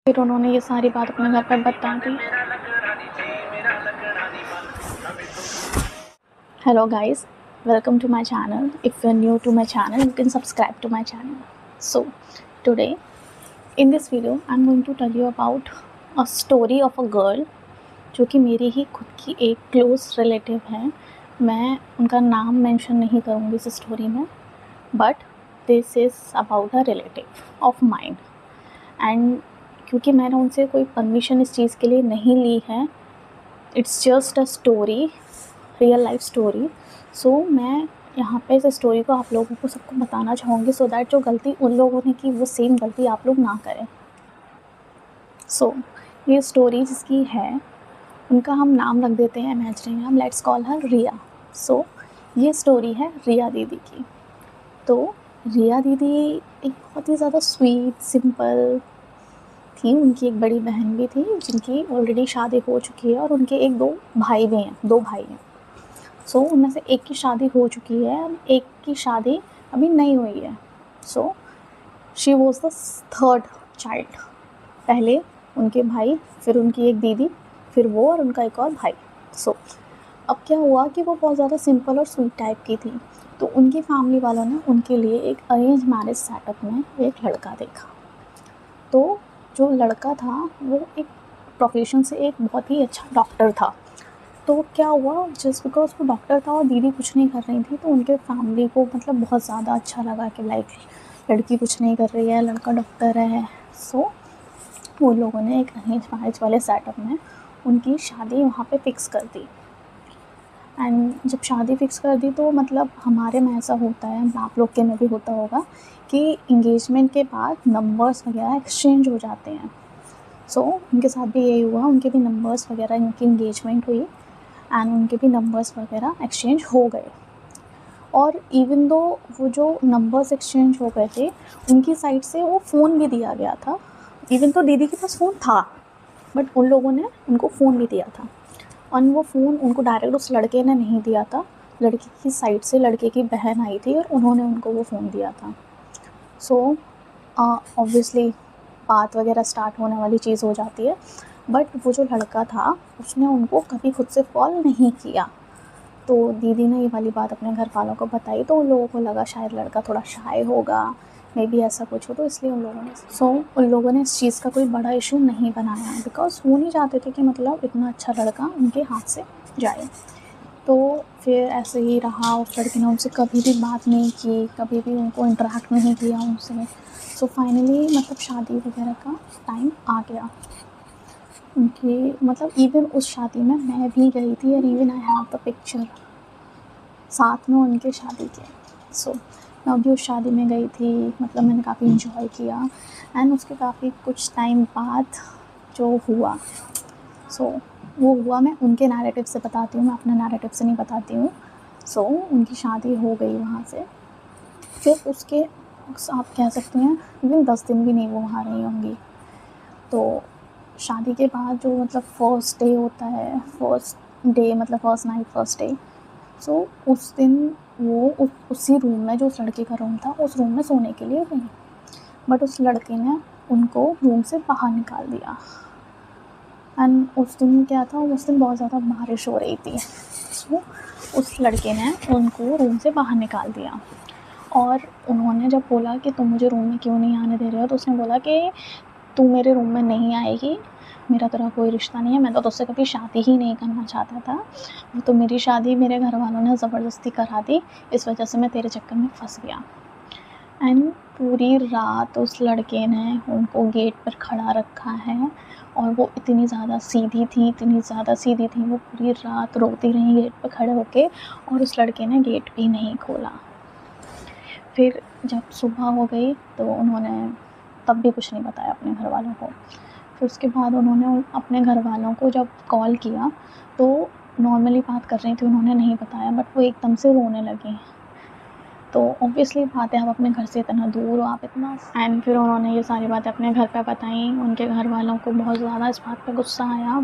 फिर उन्होंने ये सारी बात अपने घर पर बता दी। Hello guys, welcome to my channel. If you're new to my channel, you can subscribe to my channel. So today in this video I'm going to tell you about a story of a girl जो कि मेरी ही खुद की एक close relative है। मैं उनका नाम मेंशन नहीं करूँगी इस स्टोरी में, but this is about a relative of mind. And क्योंकि मैंने उनसे कोई परमिशन इस चीज़ के लिए नहीं ली है, it's just a story, real life story. So मैं यहाँ पे इस स्टोरी को आप लोगों को सबको बताना चाहूँगी, सो दैट जो गलती उन लोगों ने की वो सेम गलती आप लोग ना करें। सो ये स्टोरी जिसकी है उनका हम नाम रख देते हैं इमेजिनरी नाम, लेट्स कॉल हर रिया। सो ये स्टोरी है रिया दीदी की। तो रिया दीदी एक बहुत ही ज़्यादा स्वीट सिंपल थी। उनकी एक बड़ी बहन भी थी जिनकी ऑलरेडी शादी हो चुकी है, और उनके एक दो भाई भी हैं, दो भाई हैं। सो उनमें से एक की शादी हो चुकी है, एक की शादी अभी नहीं हुई है। So she was the third child. पहले उनके भाई, फिर उनकी एक दीदी, फिर वो और उनका एक और भाई। सो अब क्या हुआ कि वो बहुत ज़्यादा सिंपल और स्वीट टाइप की थी। तो उनकी फैमिली वालों ने उनके लिए एक अरेंज मैरिज सेटअप में एक लड़का देखा। तो जो लड़का था वो एक प्रोफेशन से एक बहुत ही अच्छा डॉक्टर था। तो क्या हुआ, जस्ट बिकॉज वो डॉक्टर था और दीदी कुछ नहीं कर रही थी, तो उनके फैमिली को मतलब बहुत ज़्यादा अच्छा लगा कि लाइक लड़की कुछ नहीं कर रही है, लड़का डॉक्टर है। सो वो लोगों ने एक अरेंज मैरिज वाले सेटअप में उनकी शादी वहाँ पे फ़िक्स कर दी। एंड जब शादी फ़िक्स कर दी तो मतलब हमारे में ऐसा होता है, आप लोग के में भी होता होगा, कि इंगेजमेंट के बाद नंबर्स वगैरह एक्सचेंज हो जाते हैं। सो उनके साथ भी यही हुआ, उनके भी नंबर्स वगैरह, उनकी इंगेजमेंट हुई एंड उनके भी नंबर्स वगैरह एक्सचेंज हो गए। और इवन दो वो जो नंबर्स एक्सचेंज हो गए थे, उनकी साइड से वो फ़ोन भी दिया गया था। इवन तो दीदी के पास फ़ोन था, बट उन लोगों ने उनको फ़ोन भी दिया था। और वो फ़ोन उनको डायरेक्ट उस लड़के ने नहीं दिया था, लड़की की साइड से लड़के की बहन आई थी और उन्होंने उनको वो फ़ोन दिया था। सो ऑब्वियसली बात वगैरह स्टार्ट होने वाली चीज़ हो जाती है। बट वो जो लड़का था उसने उनको कभी खुद से कॉल नहीं किया। तो दीदी ने ये वाली बात अपने घर वालों को बताई, तो उन लोगों को लगा शायद लड़का थोड़ा शाय होगा, मे बी ऐसा कुछ हो, तो इसलिए उन लोगों ने इस चीज़ का कोई बड़ा इशू नहीं बनाया, बिकॉज वो नहीं चाहते थे कि मतलब इतना अच्छा लड़का उनके हाथ से जाए। तो फिर ऐसे ही रहा, उस लड़के ने उनसे कभी भी बात नहीं की, कभी भी उनको इंटरेक्ट नहीं किया उनसे। सो फाइनली मतलब शादी वगैरह का टाइम आ गया उनकी, मतलब इवन उस शादी में मैं भी गई थी, और even I have the picture साथ में उनके शादी के। सो मैं भी उस शादी में गई थी, मतलब मैंने काफ़ी इन्जॉय किया। एंड उसके काफ़ी कुछ टाइम बाद जो हुआ, सो वो हुआ, मैं उनके नैरेटिव से बताती हूँ, मैं अपने नैरेटिव से नहीं बताती हूँ। सो उनकी शादी हो गई वहाँ से। फिर उसके आप कह सकते हैं इवन 10 दिन भी नहीं वो वहाँ रही होंगी। तो शादी के बाद जो मतलब फर्स्ट डे होता है, फर्स्ट डे मतलब फर्स्ट नाइट फर्स्ट डे, सो उस दिन वो उसी रूम में, जो उस लड़के का रूम था, उस रूम में सोने के लिए गई। बट उस लड़के ने उनको रूम से बाहर निकाल दिया। एंड उस दिन क्या था, उस दिन बहुत ज़्यादा बारिश हो रही थी। सो उस लड़के ने उनको रूम से बाहर निकाल दिया। और उन्होंने जब बोला कि तुम मुझे रूम में क्यों नहीं आने दे रहे हो, तो उसने बोला कि तू मेरे रूम में नहीं आएगी, मेरा तेरा कोई रिश्ता नहीं है, मैं तो तुझसे कभी शादी ही नहीं करना चाहता था, वो तो मेरी शादी मेरे घर वालों ने ज़बरदस्ती करा दी, इस वजह से मैं तेरे चक्कर में फंस गया। एंड पूरी रात उस लड़के ने उनको गेट पर खड़ा रखा है, और वो इतनी ज़्यादा सीधी थी, वो पूरी रात रोती रही गेट पर खड़े होके, और उस लड़के ने गेट भी नहीं खोला। फिर जब सुबह हो गई तो उन्होंने तब भी कुछ नहीं बताया अपने घर वालों को। फिर उसके बाद उन्होंने अपने घर वालों को जब कॉल किया तो नॉर्मली बात कर रही थी, उन्होंने नहीं बताया, बट वो एकदम से रोने लगी। तो ऑब्वियसली बात है, आप अपने घर से इतना दूर हो, आप इतना। एंड फिर उन्होंने ये सारी बातें अपने घर पे बताई। उनके घर वालों को बहुत ज़्यादा इस बात पे गुस्सा आया।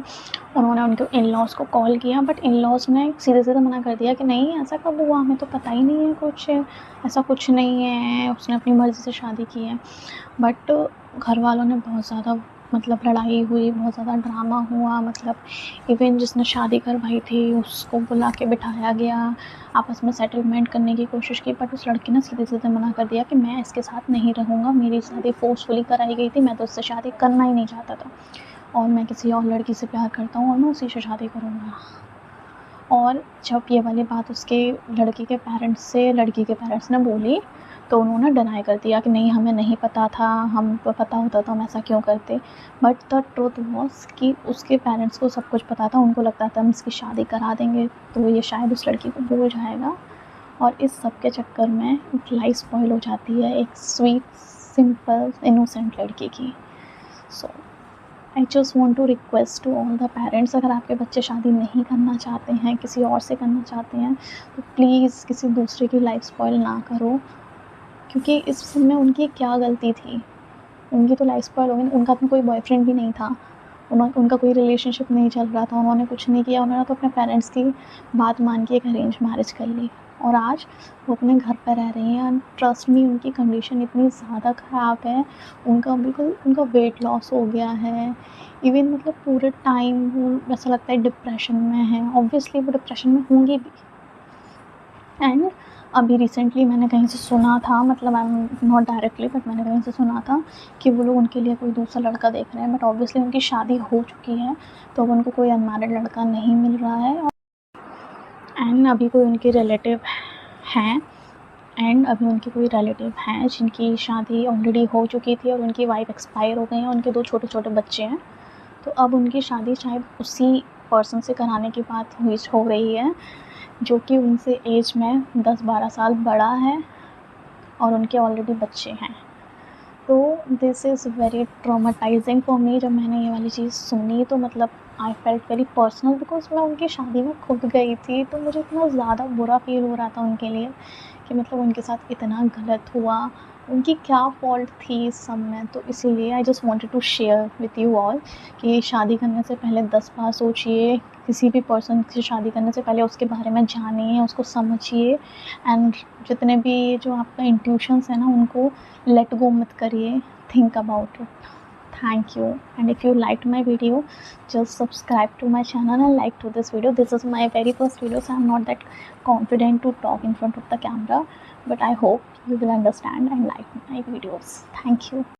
उन्होंने उनके इन लॉज़ को कॉल किया, बट इन लॉज़ ने सीधे मना कर दिया कि नहीं ऐसा कब हुआ, हमें तो पता ही नहीं है कुछ, ऐसा कुछ नहीं है, उसने अपनी मर्ज़ी से शादी की है। बट घर वालों ने बहुत ज़्यादा मतलब लड़ाई हुई, बहुत ज़्यादा ड्रामा हुआ, मतलब इवन जिसने शादी करवाई थी उसको बुला के बिठाया गया, आपस में सेटलमेंट करने की कोशिश की, बट उस लड़की ने सीधे-सीधे मना कर दिया कि मैं इसके साथ नहीं रहूँगा, मेरी शादी फ़ोर्सफुली कराई गई थी, मैं तो उससे शादी करना ही नहीं चाहता था और मैं किसी और लड़की से प्यार करता हूँ और मैं उसी से शादी करूँगा। और जब ये वाली बात उसके लड़की के पेरेंट्स ने बोली तो उन्होंने डिनाई कर दिया कि नहीं, हमें नहीं पता था, हमको पता होता तो हम ऐसा क्यों करते। बट द ट्रुथ वाज़ कि उसके पेरेंट्स को सब कुछ पता था, उनको लगता था हम इसकी शादी करा देंगे तो ये शायद उस लड़की को भूल जाएगा, और इस सब के चक्कर में एक लाइफ़ स्पॉइल हो जाती है एक स्वीट, सिंपल, इनोसेंट लड़की की। So I just want to request to all the parents, अगर आपके बच्चे शादी नहीं करना चाहते हैं, किसी और से करना चाहते हैं, तो प्लीज़ किसी दूसरे की लाइफ स्पॉइल ना करो, क्योंकि इस सब में उनकी क्या गलती थी। उनकी तो लाइफ स्पॉइल हो गई, उनका तो कोई बॉयफ्रेंड भी नहीं था, उनका कोई रिलेशनशिप नहीं चल रहा था, उन्होंने कुछ नहीं किया, उन्होंने तो अपने पेरेंट्स की बात मान के एक अरेंज मैरिज कर ली और आज वो अपने घर पर रह रही हैं। एंड ट्रस्ट मी, उनकी कंडीशन इतनी ज़्यादा ख़राब है, उनका वेट लॉस हो गया है, इवन मतलब पूरे टाइम वो ऐसा लगता है डिप्रेशन में है। ऑब्वियसली वो डिप्रेशन में होंगी भी। एंड अभी रिसेंटली मैंने कहीं से सुना था, मतलब I am not directly, but मैंने कहीं से सुना था कि वो लोग उनके लिए कोई दूसरा लड़का देख रहे हैं, बट ऑब्वियसली उनकी शादी हो चुकी है तो अब उनको कोई अनमैरिड लड़का नहीं मिल रहा है। एंड अभी कोई उनके रिलेटिव हैं जिनकी शादी ऑलरेडी हो चुकी थी और उनकी वाइफ एक्सपायर हो गई हैं, उनके 2 छोटे-छोटे बच्चे हैं। तो अब उनकी शादी शायद उसी पर्सन से कराने की बात हो रही है, जो कि उनसे एज में 10-12 साल बड़ा है और उनके ऑलरेडी बच्चे हैं। तो this is very traumatising for me. जब मैंने ये वाली चीज़ सुनी तो मतलब I felt very personal, because मैं उनकी शादी में खुद गई थी, तो मुझे इतना ज़्यादा बुरा फ़ील हो रहा था उनके लिए कि मतलब उनके साथ इतना गलत हुआ, उनकी क्या फ़ॉल्ट थी इस सब में। तो इसीलिए I just wanted to share with you all कि शादी करने से पहले 10 बार सोचिए, किसी भी पर्सन से शादी करने से पहले उसके बारे में जानिए, उसको समझिए, एंड जितने भी जो आपका इंट्यूशंस है ना, उनको लेट गो मत करिए, think about it. Thank you, and if you liked my video, just subscribe to my channel and like to this video. This is my very first video, so I'm not that confident to talk in front of the camera, but I hope you will understand and like my videos. Thank you.